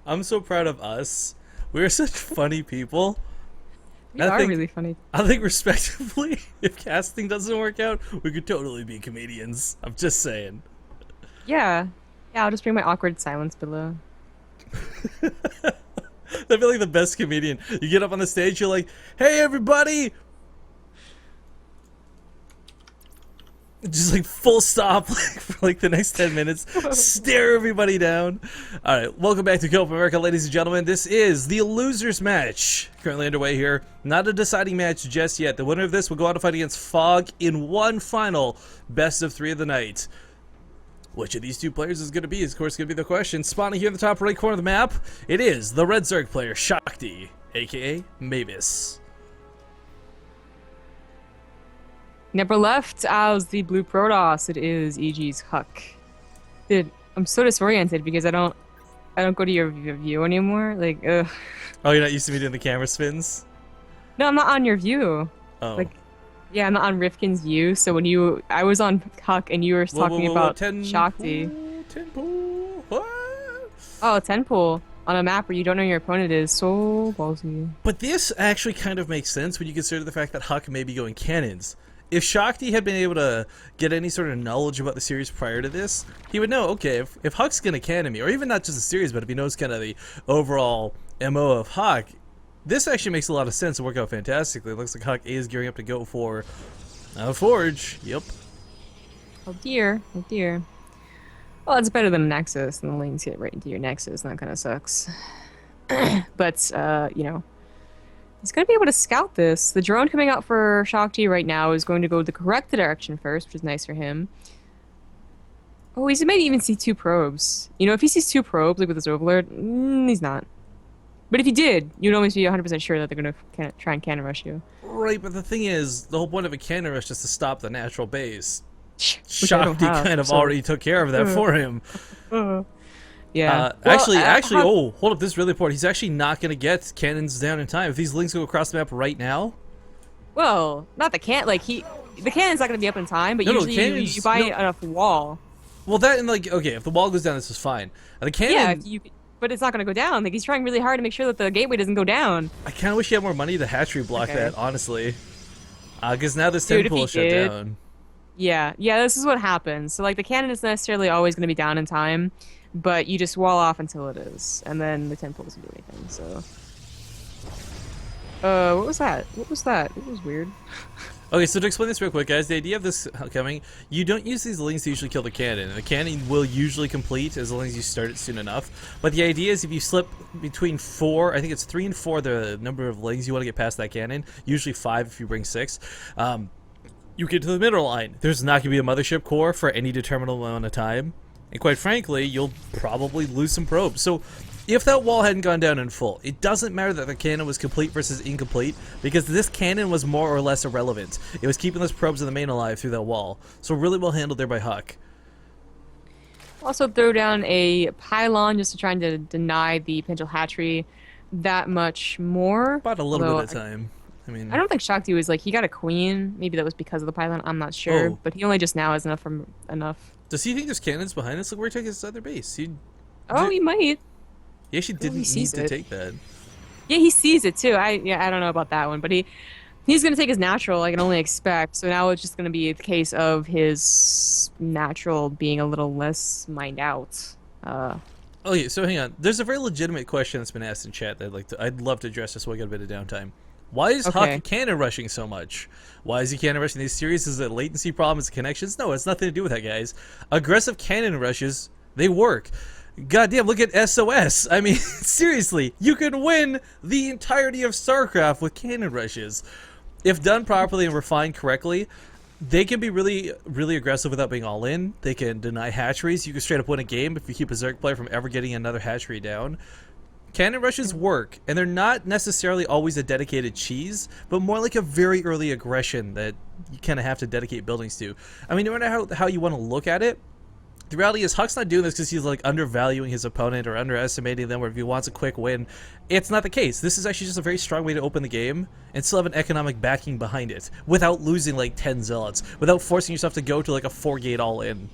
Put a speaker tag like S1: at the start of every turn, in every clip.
S1: I'm so proud of us. We're such funny people.
S2: We
S1: I
S2: are
S1: think
S2: really funny.
S1: I think respectively, if casting doesn't work out, we could totally be comedians. I'm just saying.
S2: Yeah. Yeah, I'll just bring my awkward silence below.
S1: That'd be like the best comedian. You get up on the stage, you're like, "Hey, everybody!" Just like full stop, like for like the next 10 minutes, stare everybody down. All right, welcome back to Copa America, ladies and gentlemen. This is the losers match currently underway here. Not a deciding match just yet. The winner of this will go on to fight against Fog in one final best of 3 of the night. Which of these two players is going to be, is of course going to be the question. Spawning here in the top right corner of the map, it is the Red Zerg player, Shakti, aka Mavis.
S2: Never left as the blue Protoss. It is EG's Huck. Dude, I'm so disoriented because I don't go to your view anymore. Like, ugh.
S1: Oh, you're not used to me doing the camera spins?
S2: No, I'm not on your view.
S1: Oh.
S2: Like, yeah, I'm not on Rifkin's view. So when I was on Huck and you were talking about Shakti.
S1: Ten pool. What?
S2: Oh, 10 pool on a map where you don't know your opponent is so ballsy.
S1: But this actually kind of makes sense when you consider the fact that Huck may be going cannons. If Shakti had been able to get any sort of knowledge about the series prior to this, he would know, okay, if Huck's going to cannon me, or even not just the series, but if he knows kind of the overall MO of Huck, this actually makes a lot of sense and work out fantastically. It looks like Huck is gearing up to go for a Forge. Yep.
S2: Oh dear, oh dear. Well, it's better than a Nexus, and the lanes get right into your Nexus, and that kind of sucks. But, you know, he's going to be able to scout this. The drone coming out for Shakti right now is going to go the correct direction first, which is nice for him. Oh, he might even see 2 probes. You know, if he sees 2 probes, like with his overlord, he's not. But if he did, you'd always be 100% sure that they're going to try and cannon rush you.
S1: Right, but the thing is, the whole point of a cannon rush is to stop the natural base.
S2: Which I don't
S1: Shakti
S2: have,
S1: kind of
S2: so-
S1: already took care of that for him.
S2: Yeah.
S1: Actually,
S2: Huck-
S1: oh, hold up, this is really important. He's actually not going to get cannons down in time. If these links go across the map right now...
S2: Well, not the the cannon's not going to be up in time, but
S1: No,
S2: usually
S1: cannons-
S2: you buy
S1: no.
S2: enough wall.
S1: Well, that and like, okay, if the wall goes down, this is fine. The cannon...
S2: Yeah, but it's not going to go down. Like, he's trying really hard to make sure that the gateway doesn't go down.
S1: I kind of wish he had more money to hatchery block
S2: Okay.
S1: that, honestly. Because now this
S2: Dude, if
S1: temple
S2: he
S1: is shut
S2: did-
S1: down.
S2: Yeah, this is what happens. So, like, the cannon is necessarily always going to be down in time, but you just wall off until it is, and then the temple doesn't do anything, so... what was that? What was that? It was weird.
S1: Okay, so to explain this real quick, guys, the idea of this coming, you don't use these links to usually kill the cannon. The cannon will usually complete as long as you start it soon enough. But the idea is if you slip between 4, I think it's 3 and 4, the number of links you want to get past that cannon, usually 5 if you bring 6, you get to the middle line. There's not going to be a mothership core for any determinable amount of time. And quite frankly, you'll probably lose some probes. So if that wall hadn't gone down in full, it doesn't matter that the cannon was complete versus incomplete, because this cannon was more or less irrelevant. It was keeping those probes in the main alive through that wall. So really well handled there by Huck.
S2: Also throw down a pylon just to try to deny the potential hatchery that much more.
S1: About a little
S2: Although
S1: bit of time. I mean,
S2: I don't think Shakti was like, he got a queen. Maybe that was because of the pylon. I'm not sure.
S1: Oh.
S2: But he only just now has enough.
S1: does he think there's cannons behind us? Look where he took his other base. He
S2: He might.
S1: actually
S2: he
S1: didn't need
S2: sees
S1: to
S2: it.
S1: take that.
S2: Yeah, he sees it too. I don't know about that one, but he's gonna take his natural. I can only expect. So now it's just gonna be the case of his natural being a little less mined out.
S1: Okay, so hang on. There's a very legitimate question that's been asked in chat that I'd love to address just so I get a bit of downtime. Why is
S2: Okay.
S1: Huck cannon rushing so much? Why is he cannon rushing these series? Is it a latency problem? Is it connections? No, it's nothing to do with that, guys. Aggressive cannon rushes, they work. Goddamn, look at SOS. I mean, seriously, you can win the entirety of StarCraft with cannon rushes. If done properly and refined correctly, they can be really, really aggressive without being all in. They can deny hatcheries. You can straight up win a game if you keep a Zerg player from ever getting another hatchery down. Cannon rushes work, and they're not necessarily always a dedicated cheese, but more like a very early aggression that you kind of have to dedicate buildings to. I mean, no matter how you want to look at it, the reality is Huck's not doing this because he's like undervaluing his opponent or underestimating them, or if he wants a quick win. It's not the case. This is actually just a very strong way to open the game and still have an economic backing behind it without losing like 10 zealots, without forcing yourself to go to like a 4-gate all-in.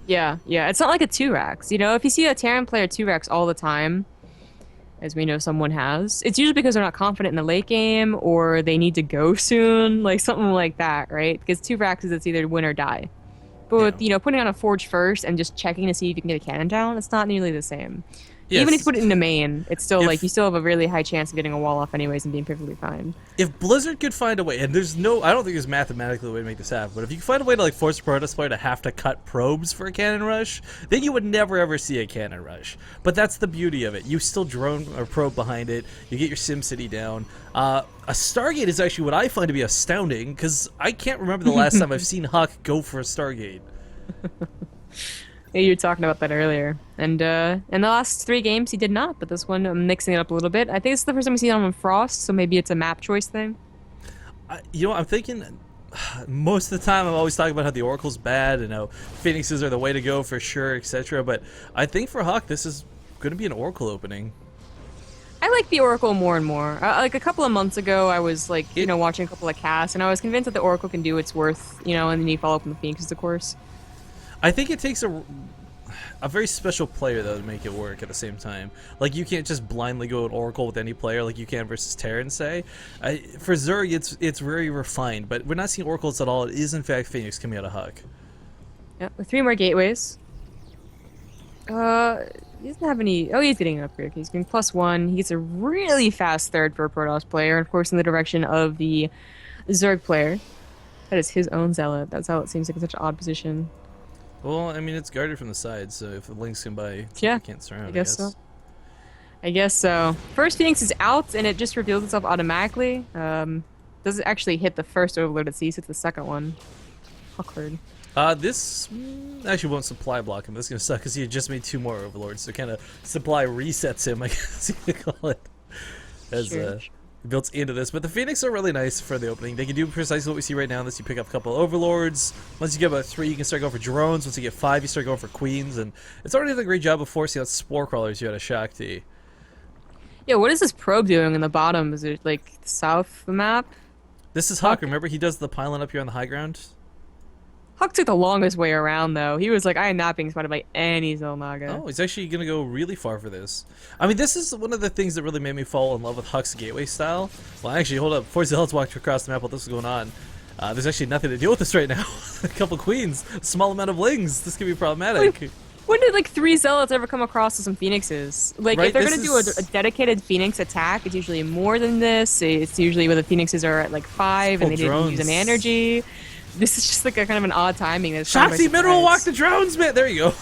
S2: Yeah. It's not like a 2-Rax. You know, if you see a Terran player 2-Rax all the time, as we know someone has. It's usually because they're not confident in the late game or they need to go soon, like something like that, right? Because 2 Vraxes, it's either win or die. But
S1: Yeah.
S2: with, putting on a Forge first and just checking to see if you can get a cannon down, it's not nearly the same.
S1: Yes.
S2: Even if you put it in a main, it's still
S1: If-
S2: you still have a really high chance of getting a wall off anyways and being perfectly fine.
S1: If Blizzard could find a way, and I don't think there's mathematically a way to make this happen, but if you could find a way to like force a Protoss player to have to cut probes for a cannon rush, then you would never ever see a cannon rush. But that's the beauty of it. You still drone or probe behind it. You get your SimCity down. A Stargate is actually what I find to be astounding, because I can't remember the last time I've seen Huck go for a Stargate.
S2: Yeah, you were talking about that earlier. And in the last 3 games, he did not, but this one, I'm mixing it up a little bit. I think it's the first time we see it on Frost, so maybe it's a map choice thing.
S1: I'm thinking most of the time I'm always talking about how the Oracle's bad and how Phoenixes are the way to go for sure, etc. But I think for Huck, this is going to be an Oracle opening.
S2: I like the Oracle more and more. Like a couple of months ago, I was like, watching a couple of casts, and I was convinced that the Oracle can do its worth, and then you follow up on the Phoenixes, of course.
S1: I think it takes a very special player, though, to make it work at the same time. Like, you can't just blindly go an Oracle with any player like you can versus Terran, say. For Zerg, it's very refined, but we're not seeing Oracles at all. It is, in fact, Phoenix coming out of Huck.
S2: Yeah, with 3 more gateways. He doesn't have any... Oh, he's getting an upgrade. He's getting +1. He gets a really fast third for a Protoss player, and of course in the direction of the Zerg player. That is his own Zealot. That Zealot seems like in such an odd position.
S1: Well, I mean, it's guarded from the side, so if the Lynx can buy,
S2: yeah,
S1: you can't surround,
S2: I guess so. I guess so. First Phoenix is out, and it just reveals itself automatically. Doesn't actually hit the first Overlord it sees, it's the second one. Awkward.
S1: This actually won't supply block him. This is going to suck because he had just made 2 more Overlords, so kind of supply resets him, I guess you could call it, as built into this. But the Phoenix are really nice for the opening. They can do precisely what we see right now, unless you pick up a couple of Overlords. Once you get about 3, you can start going for drones. Once you get 5, you start going for queens, and it's already done a great job of forcing out Spore Crawlers you out of Shakti.
S2: Yeah, what is this probe doing in the bottom? Is it like south of the map?
S1: This is Huck. Remember, he does the pylon up here on the high ground?
S2: Huck took the longest way around, though. He was like, I am not being spotted by any Xel'Naga.
S1: Oh, he's actually going to go really far for this. I mean, this is one of the things that really made me fall in love with Huck's gateway style. Well, actually, hold up. Before Zealots walked across the map while this was going on, there's actually nothing to deal with this right now. A couple queens, a small amount of lings. This could be problematic.
S2: When did, like, 3 Zealots ever come across to some Phoenixes? Like,
S1: right,
S2: if they're going to do a dedicated Phoenix attack, it's usually more than this. It's usually where the Phoenixes are at, like, 5 and they didn't use an energy. This is just like a kind of an odd timing.
S1: Shakti mineral walk the drones, man. There you go.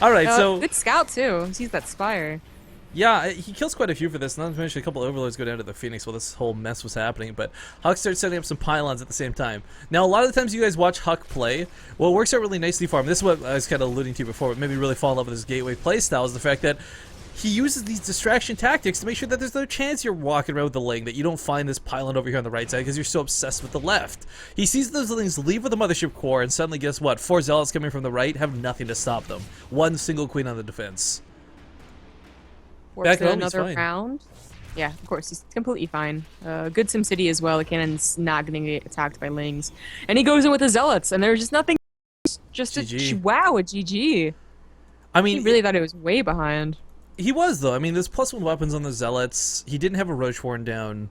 S1: All right, so
S2: good scout too. He sees that spire.
S1: Yeah, he kills quite a few for this. Not to mention a couple of Overlords go down to the Phoenix while this whole mess was happening. But Huck starts setting up some pylons at the same time. Now, a lot of the times you guys watch Huck play, well, it works out really nicely for him. This is what I was kind of alluding to before. What made me really fall in love with his gateway playstyle is the fact that he uses these distraction tactics to make sure that there's no chance you're walking around with the Ling, that you don't find this pylon over here on the right side because you're so obsessed with the left. He sees those Lings leave with the Mothership Core, and suddenly, guess what? 4 Zealots coming from the right have nothing to stop them. 1 single Queen on the defense.
S2: Works in another round. Yeah, of course, he's completely fine. Good SimCity as well. The cannon's not getting attacked by Lings. And he goes in with the Zealots, and there's just nothing. Just
S1: GG.
S2: a GG.
S1: I mean,
S2: he really thought it was way behind.
S1: He was, though. I mean, there's +1 weapons on the Zealots. He didn't have a Rocheworn down.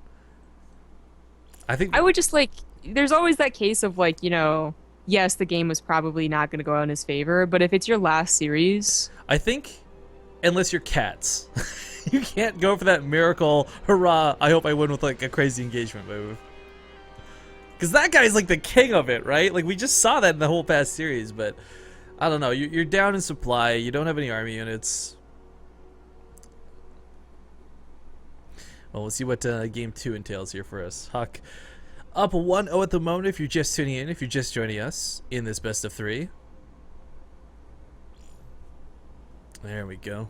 S1: I think...
S2: I would just, like... There's always that case of, like, you know... Yes, the game was probably not going to go out in his favor, but if it's your last series...
S1: I think... Unless you're Cats. You can't go for that miracle, hurrah, I hope I win with, like, a crazy engagement move. Because that guy's, like, the king of it, right? Like, we just saw that in the whole past series, but... I don't know. You're down in supply. You don't have any army units. Well, we'll see what Game 2 entails here for us. Huck up 1-0 at the moment if you're just tuning in, if you're just joining us in this best of 3. There we go.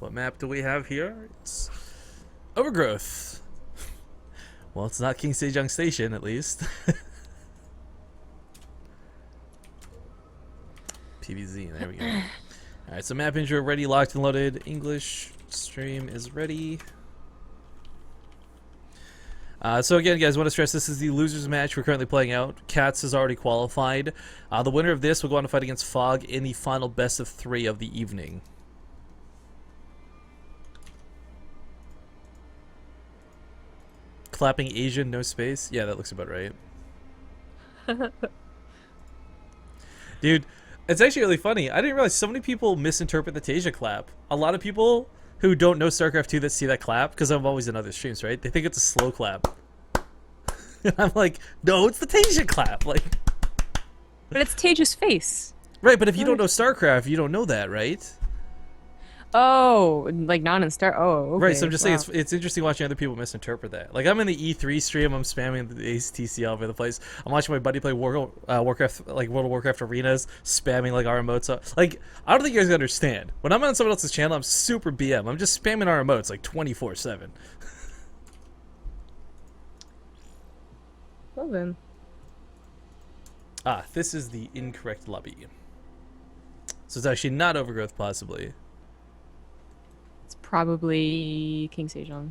S1: What map do we have here? It's Overgrowth. Well, it's not King Sejong Station, at least. PVZ, there we go. Alright, so map intro ready, locked and loaded. English stream is ready. So again, guys, I want to stress this is the losers match we're currently playing out. Cats has already qualified. The winner of this will go on to fight against Fog in the final best of 3 of the evening. clapping Asian, no space. Yeah, that looks about right. Dude, it's actually really funny. I didn't realize so many people misinterpret the Tasia clap. A lot of people who don't know StarCraft 2 that see that clap, because I'm always in other streams, right? They think it's a slow clap. And I'm like, no, it's the Tasia clap. Like,
S2: But it's Taja's face.
S1: right, but if you don't know StarCraft, you don't know that, right?
S2: Oh, like not in Star. Oh, okay.
S1: Right, so I'm just
S2: wow.
S1: saying it's interesting watching other people misinterpret that. Like, I'm in the E3 stream, I'm spamming the Ace TC all over the place. I'm watching my buddy play Warcraft, like World of Warcraft arenas, spamming like our emotes. Like, I don't think you guys understand. When I'm on someone else's channel, I'm super BM. I'm just spamming our emotes like 24/7.
S2: Well then.
S1: Ah, this is the incorrect lobby. So it's actually not Overgrowth, possibly.
S2: It's probably King Sejong.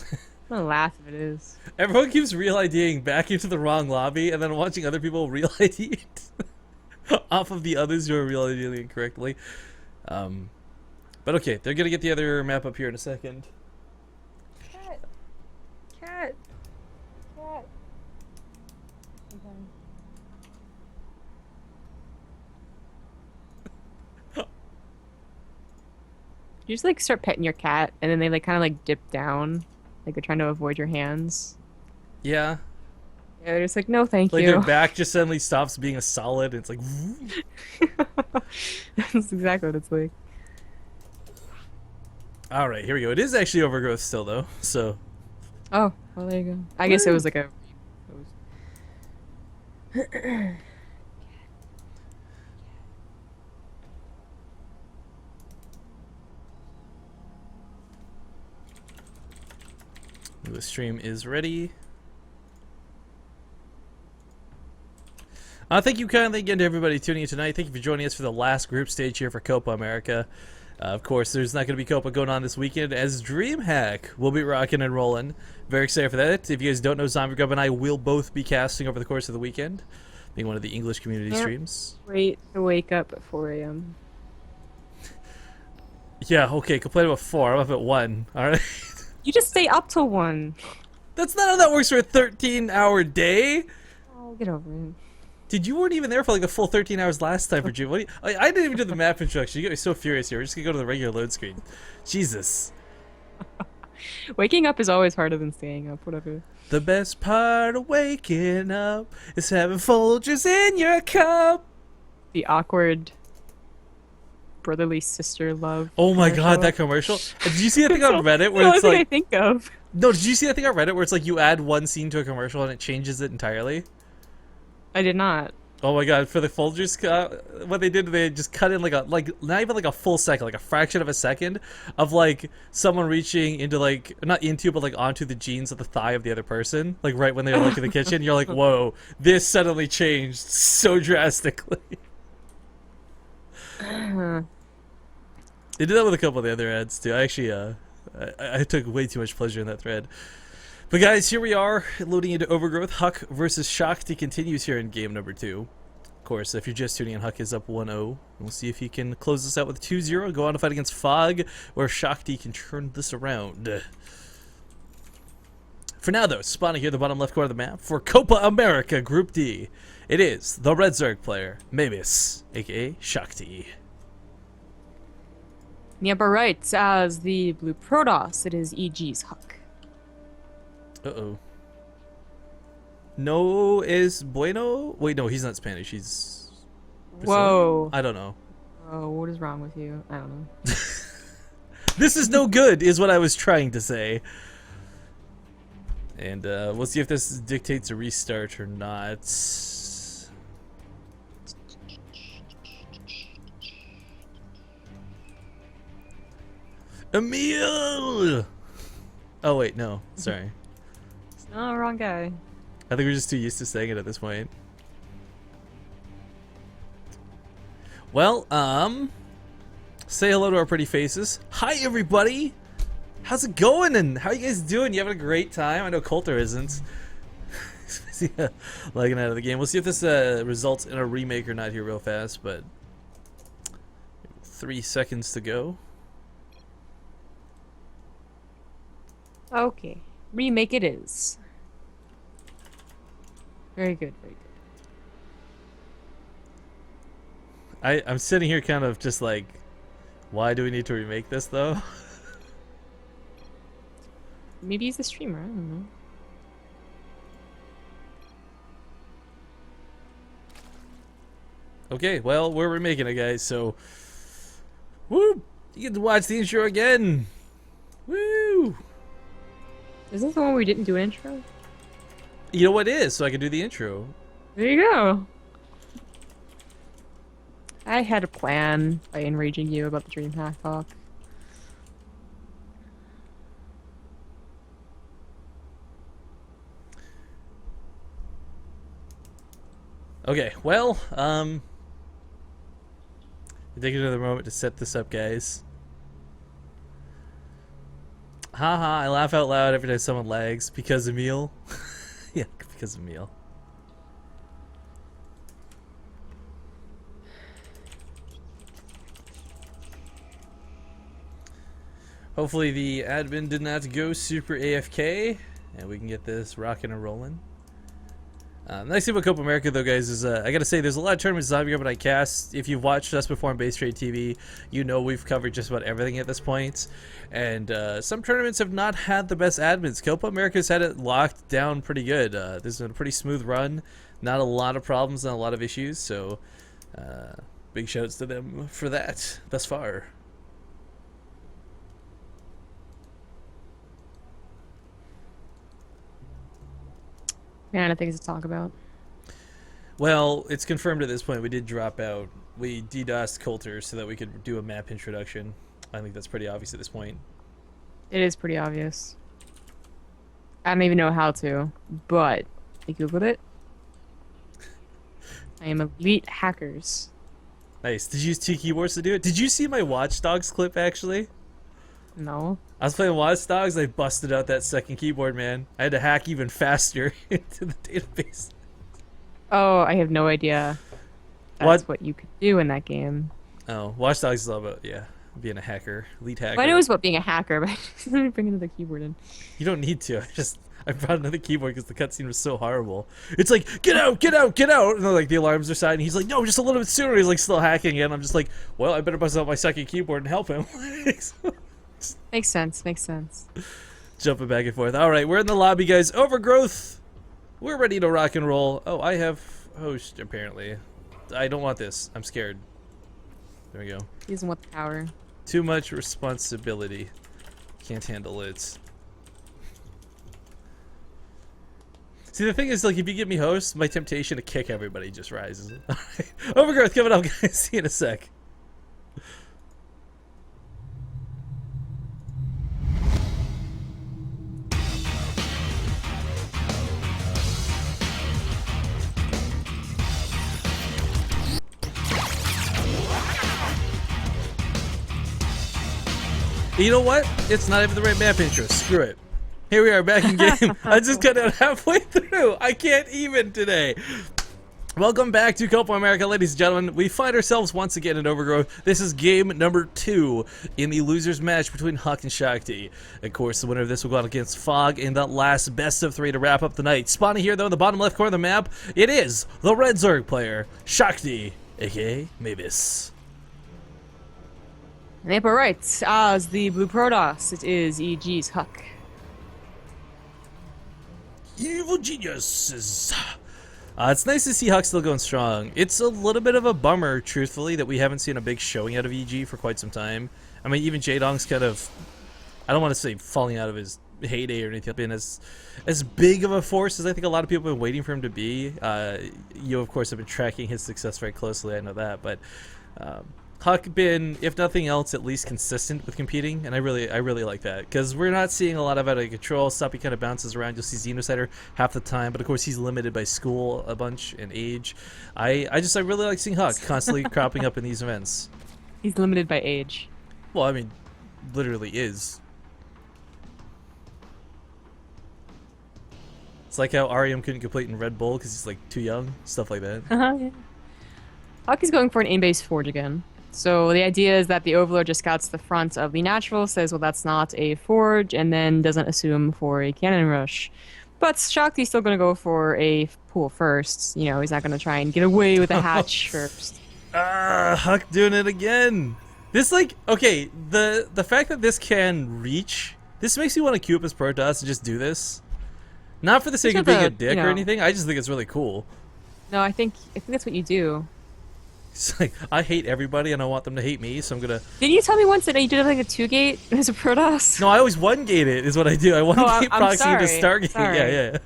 S2: I'm gonna laugh if it is.
S1: Everyone keeps real IDing back into the wrong lobby, and then watching other people real ID it off of the others who are real IDing incorrectly. But okay, they're gonna get the other map up here in a second.
S2: Cat. Cat. Cat. You just like start petting your cat, and then they like kind of like dip down, like they're trying to avoid your hands.
S1: Yeah,
S2: Yeah, they're just like, no, thank
S1: like
S2: you.
S1: their back just suddenly stops being a solid. And it's like,
S2: That's exactly what it's like.
S1: all right, here we go. It is actually Overgrowth still though. So
S2: Oh, well, there you go. I guess it was like a.
S1: the stream is ready. Thank you kindly again to everybody tuning in tonight. Thank you for joining us for the last group stage here for Copa America. Of course, there's not going to be Copa going on this weekend, as DreamHack will be rocking and rolling. Very excited for that. If you guys don't know, Zombie Grub and I will both be casting over the course of the weekend, being one of the English community streams.
S2: Wait to wake up at 4 a.m.
S1: Yeah, okay, complain about 4. I'm up at 1. Alright.
S2: You just stay up till 1.
S1: That's not how that works for a 13-hour day.
S2: Oh, get over it.
S1: Dude, you weren't even there for like a full 13 hours last time for June. What do you, I didn't even do the map introduction. You got me so furious here. We're just gonna go to the regular load screen. Jesus.
S2: Waking up is always harder than staying up, whatever.
S1: The best part of waking up is having Folgers in your cup.
S2: The awkward brotherly sister love.
S1: Oh my god,
S2: commercial.
S1: that commercial. Did you see that thing on Reddit
S2: That's
S1: where
S2: the
S1: it's
S2: only thing
S1: like...
S2: I think of.
S1: No, did you see that thing on Reddit where it's like you add one scene to a commercial and it changes it entirely?
S2: I did not.
S1: Oh my god, for the Folgers, what they did, they just cut in like not even like a full second, like a fraction of a second of like someone reaching into like, not into, but like onto the jeans of the thigh of the other person, like right when they're like in the kitchen. You're like, whoa, this suddenly changed so drastically. They did that with a couple of the other ads too. I actually, I took way too much pleasure in that thread. But guys, here we are, loading into Overgrowth. Huck versus Shakti continues here in game number 2. Of course, if you're just tuning in, Huck is up 1-0. We'll see if he can close this out with 2-0, go on to fight against Fog, where Shakti can turn this around. For now, though, spawning here at the bottom left corner of the map for Copa America Group D, it is the Red Zerg player, Mavis, aka Shakti.
S2: In the upper right, as the blue Protoss, it is EG's Huck.
S1: Uh-oh. No es bueno? Wait, no, he's not Spanish. He's Brazilian?
S2: Whoa.
S1: I don't know.
S2: Oh, what is wrong with you? I don't know.
S1: This is no good, is what I was trying to say. And we'll see if this dictates a restart or not. Emil! Oh, wait, no. Sorry.
S2: Oh, wrong guy.
S1: I think we're just too used to saying it at this point. Well, say hello to our pretty faces. Hi, everybody! How's it going, and how you guys doing? You having a great time? I know Coulter isn't. Yeah, lagging out of the game. We'll see if this results in a remake or not here real fast, but 3 seconds to go.
S2: Okay. Remake it is. Very good, very good.
S1: I'm sitting here kind of just like, why do we need to remake this though?
S2: Maybe he's the streamer, I don't know.
S1: Okay, well, we're remaking it, guys, so... Woo! You get to watch the intro again! Woo!
S2: Is this the one where we didn't do an intro?
S1: You know what it is, so I can do the intro.
S2: There you go. I had a plan by enraging you about the DreamHack talk.
S1: Okay, well, take another moment to set this up, guys. Haha, I laugh out loud every time someone lags because of meal. Yeah, because of meal. Hopefully the admin did not go super AFK, and we can get this rocking and rolling. Nice thing about Copa America, though, guys, is I gotta say, there's a lot of tournaments Zombie Up and I cast. If you've watched us before on Base Trade TV, you know we've covered just about everything at this point. And some tournaments have not had the best admins. Copa America's had it locked down pretty good. This has been a pretty smooth run. Not a lot of problems and a lot of issues, so big shouts to them for that thus far.
S2: Man, I think it's to talk about.
S1: Well, it's confirmed at this point. We did drop out. We DDoSed Coulter so that we could do a map introduction. I think that's pretty obvious at this point.
S2: It is pretty obvious. I don't even know how to, but I googled it. I am elite hackers.
S1: Nice. Did you use 2 keyboards to do it? Did you see my Watch Dogs clip, actually?
S2: No.
S1: I was playing Watch Dogs, I busted out that second keyboard, man. I had to hack even faster into the database.
S2: Oh, I have no idea. That's what you could do in that game.
S1: Oh, Watch Dogs is all about, yeah, being a hacker, lead hacker.
S2: Well, I know it was about being a hacker, but I just didn't bring another keyboard in.
S1: You don't need to. I brought another keyboard because the cutscene was so horrible. It's like, get out, get out, get out! And then, like, the alarms are silent. He's like, no, just a little bit sooner. He's like still hacking, and I'm just like, well, I better bust out my second keyboard and help him.
S2: Makes sense, makes sense.
S1: Jumping back and forth. Alright, we're in the lobby, guys. Overgrowth! We're ready to rock and roll. Oh, I have host, apparently. I don't want this. I'm scared. There we go.
S2: He doesn't want the power.
S1: Too much responsibility. Can't handle it. See, the thing is, like, if you give me host, my temptation to kick everybody just rises. Alright. Overgrowth coming up, guys. See you in a sec. You know what? It's not even the right map intro. Screw it. Here we are back in game. I just got out halfway through. I can't even today. Welcome back to Copa America, ladies and gentlemen. We find ourselves once again in Overgrowth. This is game number 2 in the losers match between Huck and Shakti. Of course, the winner of this will go out against Fog in the last best of 3 to wrap up the night. Spawning here, though, in the bottom left corner of the map, it is the Red Zerg player, Shakti, aka Mavis.
S2: And April writes, as the Blue Protoss, it is EG's Huck.
S1: Evil geniuses. It's nice to see Huck still going strong. It's a little bit of a bummer, truthfully, that we haven't seen a big showing out of EG for quite some time. I mean, even Jaedong's kind of, I don't want to say falling out of his heyday or anything, been as big of a force as I think a lot of people have been waiting for him to be. You, of course, have been tracking his success very closely, I know that, but Huck been, if nothing else, at least consistent with competing, and I really like that, because we're not seeing a lot of out of control stuff. He kind of bounces around. You'll see Xenocider half the time, but of course he's limited by school a bunch and age. I really like seeing Huck constantly cropping up in these events.
S2: He's limited by age.
S1: Well, I mean, literally is. It's like how Ariam couldn't complete in Red Bull because he's like too young, stuff like that.
S2: Yeah. Huck is going for an aim-based forge again. So the idea is that the Overlord just scouts the front of the natural, says, well, that's not a forge, and then doesn't assume for a cannon rush. But Shakti's still going to go for a pool first. You know, he's not going to try and get away with a hatch first.
S1: Huck doing it again. This, like, okay, the fact that this can reach, this makes me want to queue up his Protoss and just do this. Not for the sake of being a dick or anything, I just think it's really cool.
S2: No, I think that's what you do.
S1: It's like, I hate everybody and I want them to hate me, so I'm gonna...
S2: Didn't you tell me once that you did like a 2-gate as a Protoss?
S1: No, I always 1-gate it, is what I do. I 1-gate proxy to StarGate.
S2: Sorry.
S1: Yeah.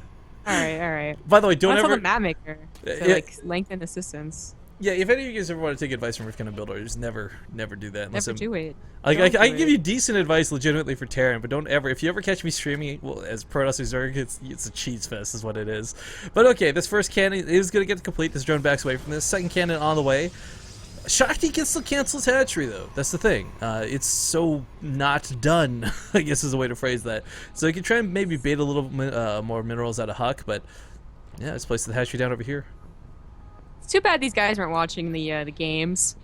S2: Alright.
S1: By the way, don't
S2: That's
S1: ever...
S2: the map maker. So, like, lengthen assistance.
S1: Yeah, if any of you guys ever want to take advice from Rifkin and Builder, just never do that.
S2: Never do it.
S1: Like, I can give you decent advice legitimately for Terran, but don't ever, if you ever catch me streaming, well, as Protoss or Zerg, it's a cheese fest is what it is. But okay, this first cannon is going to get complete. This drone backs away from this. Second cannon on the way. Shakti can still cancel his hatchery, though. That's the thing. It's so not done, I guess is a way to phrase that. So you can try and maybe bait a little more minerals out of Huck, but yeah, let's place the hatchery down over here.
S2: It's too bad these guys weren't watching the games,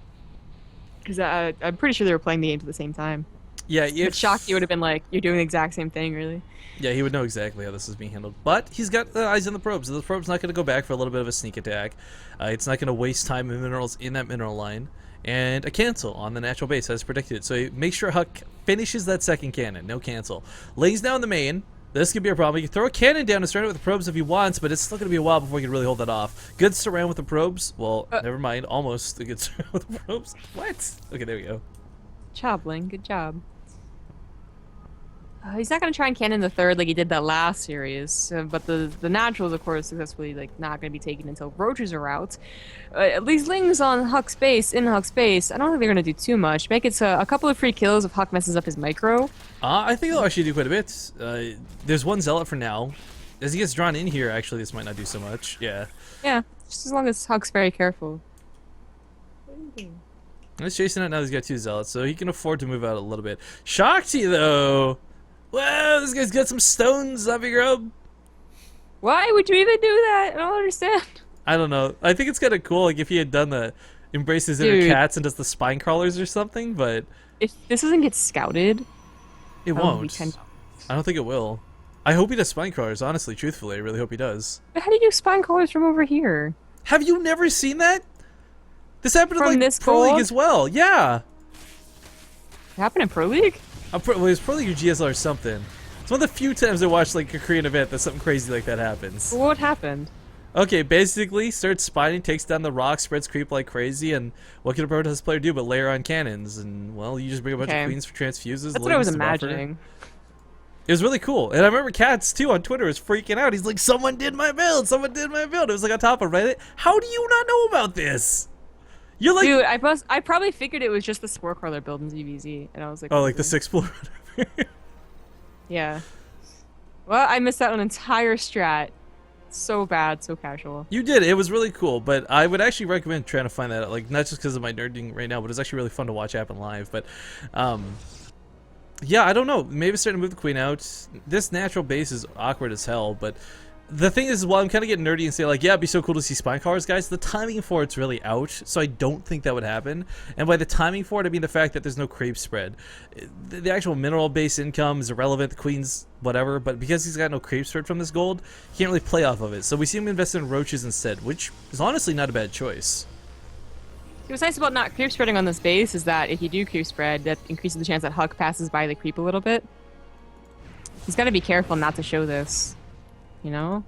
S2: because I'm pretty sure they were playing the games at the same time.
S1: Yeah,
S2: But Shakti would have been like, "You're doing the exact same thing, really."
S1: Yeah, he would know exactly how this is being handled. But he's got the eyes on the probes. The probe's not going to go back for a little bit of a sneak attack. It's not going to waste time and minerals in that mineral line. And a cancel on the natural base as predicted. So make sure Huck finishes that second cannon. No cancel. Lays down the main. This could be a problem. He can throw a cannon down and surround it with the probes if he wants, but it's still going to be a while before he can really hold that off. Good surround with the probes. Well, never mind. Almost a good surround with the probes. What? Okay, there we go.
S2: Job, good job. He's not going to try and cannon the third like he did that last series, but the naturals, of course, successfully not going to be taken until roaches are out. At least Ling's on Huck's base, in Huck's base. I don't think they're going to do too much. Make it a couple of free kills if Huck messes up his micro.
S1: I think they'll actually do quite a bit. There's one zealot for now. As he gets drawn in here, actually, this might not do so much. Yeah.
S2: Yeah, just as long as Huck's very careful.
S1: Let's chasing it now. He's got 2 zealots, so he can afford to move out a little bit. Shakti, though. Wow, this guy's got some stones, Zavi Grub.
S2: Why would you even do that? I don't understand.
S1: I don't know. I think it's kind of cool, like if he had done the embraces inner cats and does the spine crawlers or something, but
S2: if this doesn't get scouted,
S1: it won't. I don't think it will. I hope he does spine crawlers. Honestly, truthfully, I really hope he does.
S2: But how do you do spine crawlers from over here?
S1: Have you never seen that? This happened
S2: from
S1: in like Pro League as well. Yeah.
S2: It happened in Pro League.
S1: Well, it was Pro League or GSL or something. It's one of the few times I watched like a Korean event that something crazy like that happens.
S2: Well, what happened?
S1: Okay, basically starts spining, takes down the rock, spreads creep like crazy, and what can a Protoss player do but layer on cannons? And well, you just bring a bunch of queens for transfuses.
S2: That's what I was imagining.
S1: It was really cool, and I remember Cats too on Twitter was freaking out. He's like, "Someone did my build! Someone did my build!" It was like on top of Reddit. How do you not know about this? You're like,
S2: dude, I probably figured it was just the spore crawler build in ZVZ, and I was like,
S1: oh, like the 6 floor.
S2: Yeah. Well, I missed out on an entire strat. So bad, so casual.
S1: You did. It was really cool, but I would actually recommend trying to find that out. Like, not just because of my nerding right now, but it's actually really fun to watch happen live. But, yeah, I don't know. Maybe it's starting to move the queen out. This natural base is awkward as hell, but the thing is, while I'm kind of getting nerdy and say, like, yeah, it'd be so cool to see spine crawlers, guys, the timing for it's really out, so I don't think that would happen. And by the timing for it, I mean the fact that there's no creep spread. The actual mineral base income is irrelevant, the queen's whatever, but because he's got no creep spread from this gold, he can't really play off of it. So we see him invest in roaches instead, which is honestly not a bad choice.
S2: What's nice about not creep spreading on this base is that if you do creep spread, that increases the chance that Huck passes by the creep a little bit. He's got to be careful not to show this. You know,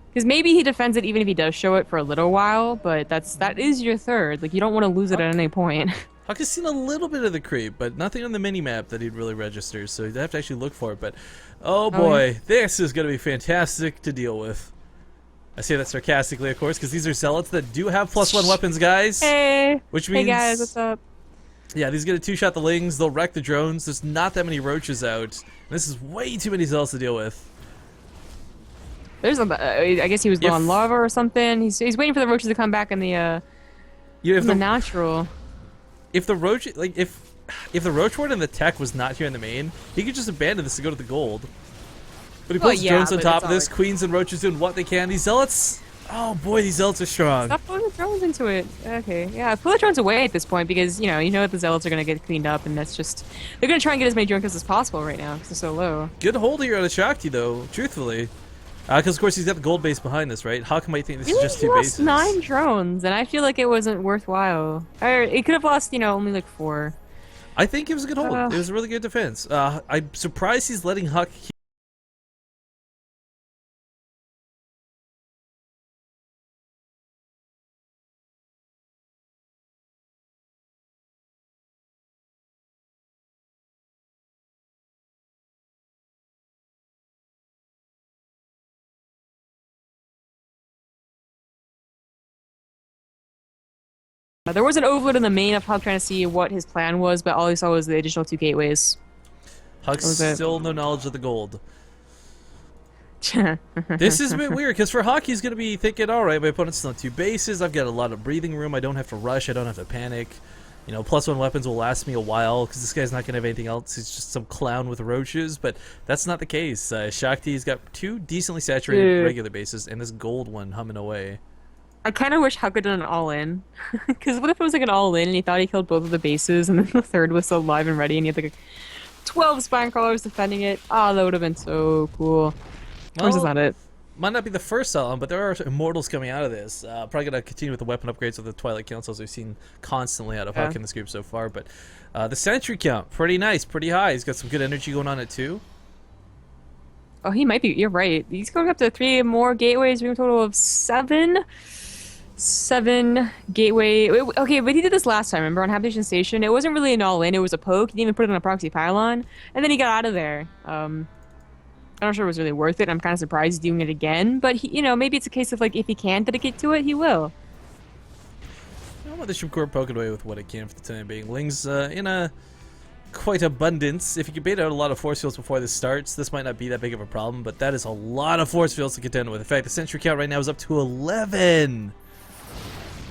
S2: because maybe he defends it even if he does show it for a little while, but that is your third. Like, you don't want to lose it at any point.
S1: Huck has seen a little bit of the creep, but nothing on the mini map that he'd really register, so you'd have to actually look for it. But oh boy, this is going to be fantastic to deal with. I say that sarcastically, of course, because these are zealots that do have +1 weapons, guys.
S2: Hey,
S1: which means,
S2: hey guys, what's up?
S1: Yeah, these get a 2-shot the lings. They'll wreck the drones. There's not that many roaches out. This is way too many zealots to deal with.
S2: There's I guess he was low on lava or something. He's waiting for the roaches to come back in the the natural.
S1: If the roach if the roach ward and the tech was not here in the main, he could just abandon this to go to the gold. But he puts drones on top of this. Queens and roaches doing what they can. These zealots, Oh boy, these Zealots are strong.
S2: Stop pulling the drones into it. Okay, yeah, pull the drones away at this point because you know that the zealots are gonna get cleaned up, and that's just they're gonna try and get as many drone kills as possible right now because they're so low.
S1: Good hold here on a Shakti though, truthfully. Because of course he's got the gold base behind this, right? Hawk might think this
S2: Really,
S1: is just
S2: he
S1: two
S2: lost
S1: bases.
S2: 9 drones, and I feel like it wasn't worthwhile. Or it could have lost, only like 4.
S1: I think it was a good hold. It was a really good defense. I'm surprised he's letting Hawk.
S2: There was an overload in the main of Hug trying to see what his plan was, but all he saw was the additional 2 gateways.
S1: Hawk's still no knowledge of the gold. This is a bit weird because for Hawk he's going to be thinking, all right, my opponent's still on 2 bases. I've got a lot of breathing room. I don't have to rush. I don't have to panic. You know, +1 weapons will last me a while because this guy's not going to have anything else. He's just some clown with roaches, but that's not the case. Shakti's got 2 decently saturated regular bases and this gold one humming away.
S2: I kind of wish Hug had done an all-in. Because what if it was like an all-in and he thought he killed both of the bases and then the third was still alive and ready and he had like 12 spine crawlers defending it? Ah, that would have been so cool. Of course, that's not it.
S1: Might not be the first Salon, but there are immortals coming out of this. Probably going to continue with the weapon upgrades of the Twilight Councils we've seen constantly out of Huck in this group so far. But the sentry count, pretty nice, pretty high. He's got some good energy going on it too.
S2: Oh, he might be. You're right. He's going up to 3 more gateways. We have a total of 7. 7 gateway. Okay, but he did this last time, remember, on Habitation Station? It wasn't really an all-in, it was a poke. He didn't even put it on a proxy pylon. And then he got out of there. I'm not sure it was really worth it. I'm kind of surprised he's doing it again. But, he, maybe it's a case of, like, if he can dedicate to it, he will.
S1: I want the Shipcore poking away with what it can for the time being. Ling's in a quite abundance. If you can bait out a lot of force fields before this starts, this might not be that big of a problem, but that is a lot of force fields to contend with. In fact, the sentry count right now is up to 11.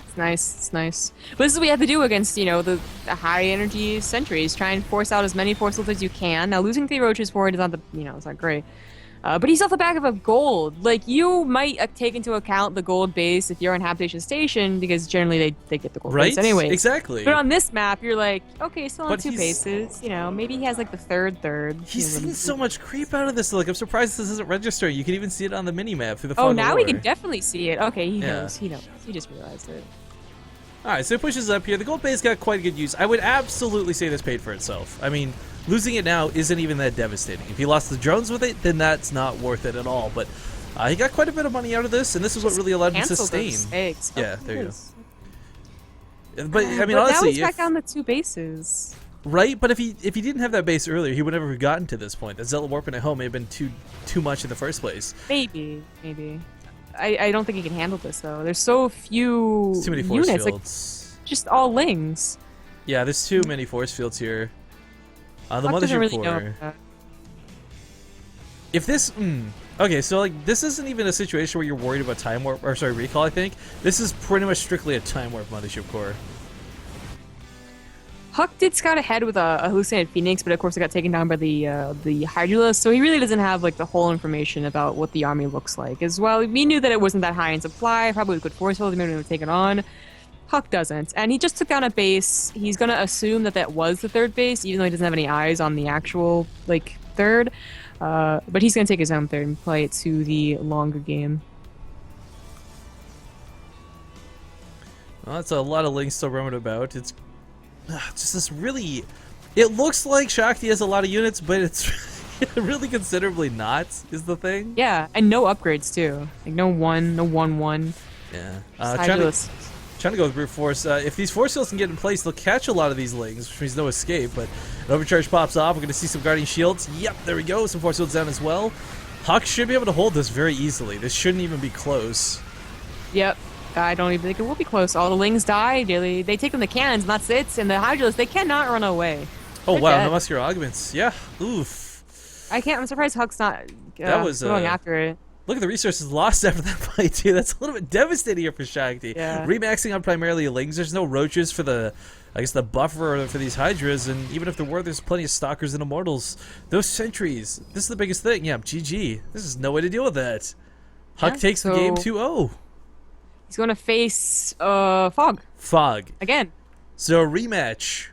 S2: It's nice, it's nice. But this is what you have to do against, the high energy sentries. Try and force out as many force fields as you can. Now, losing 3 roaches for it is not it's not great. But he's off the back of a gold. Like, you might take into account the gold base if you're on Habitation Station, because generally they get the gold base anyway.
S1: Exactly.
S2: But on this map, you're like, okay, still on 2 bases. Maybe he has like the third.
S1: He's seen so much creep out of this. Like, I'm surprised this isn't registering. You can even see it on the mini map through the fog.
S2: Oh, now we can definitely see it. Okay, he knows. He knows. He just realized it.
S1: Alright, so it pushes up here. The gold base got quite a good use. I would absolutely say this paid for itself. I mean, losing it now isn't even that devastating. If he lost the drones with it, then that's not worth it at all. But he got quite a bit of money out of this, and this is what really allowed him to sustain. Yeah, there you go. But I mean, honestly,
S2: now he's back on the 2 bases.
S1: Right, but if he didn't have that base earlier, he would never have gotten to this point. That Zealot warping at home may have been too much in the first place.
S2: Maybe. I don't think he can handle this though. There's so few
S1: too many force
S2: units,
S1: fields.
S2: like, just all lings.
S1: Yeah, there's too many force fields here. The
S2: Fuck
S1: mothership
S2: really
S1: core. If this, okay, so like this isn't even a situation where you're worried about time warp, or sorry, recall. I think this is pretty much strictly a time warp mothership core.
S2: Huck did scout ahead with a hallucinated phoenix, but of course it got taken down by the Hydrulus, so he really doesn't have like the whole information about what the army looks like. As well, we knew that it wasn't that high in supply, probably with good force field, maybe would take it on. Huck doesn't, and he just took down a base. He's gonna assume that was the 3rd base, even though he doesn't have any eyes on the actual like 3rd. But he's gonna take his own 3rd and play it to the longer game.
S1: Well, that's a lot of links still roaming about. It's just this really, it looks like Shakti has a lot of units, but it's really considerably not, is the thing.
S2: Yeah, and no upgrades too. Like no 1-1.
S1: Yeah. Trying to go with brute force. If these force fields can get in place, they'll catch a lot of these lings, which means no escape, but an overcharge pops off. We're going to see some guardian shields. Yep, there we go. Some force fields down as well. Hawk should be able to hold this very easily. This shouldn't even be close.
S2: Yep. I don't even think it will be close. All the lings die. They take them the cannons, and that's it. And the Hydrulus, they cannot run away.
S1: Oh, wow. No muscular augments. Yeah. Oof.
S2: I'm surprised Huck's not going after it.
S1: Look at the resources lost after that fight, too. That's a little bit devastating here for Shakti.
S2: Yeah.
S1: Remaxing on primarily lings. There's no roaches for the buffer for these Hydras, and even if there were, there's plenty of stalkers and immortals. Those sentries. This is the biggest thing. Yeah, GG. This is no way to deal with that. Huck takes the game 2-0.
S2: He's going to face Fog
S1: Fog.
S2: again.
S1: So a rematch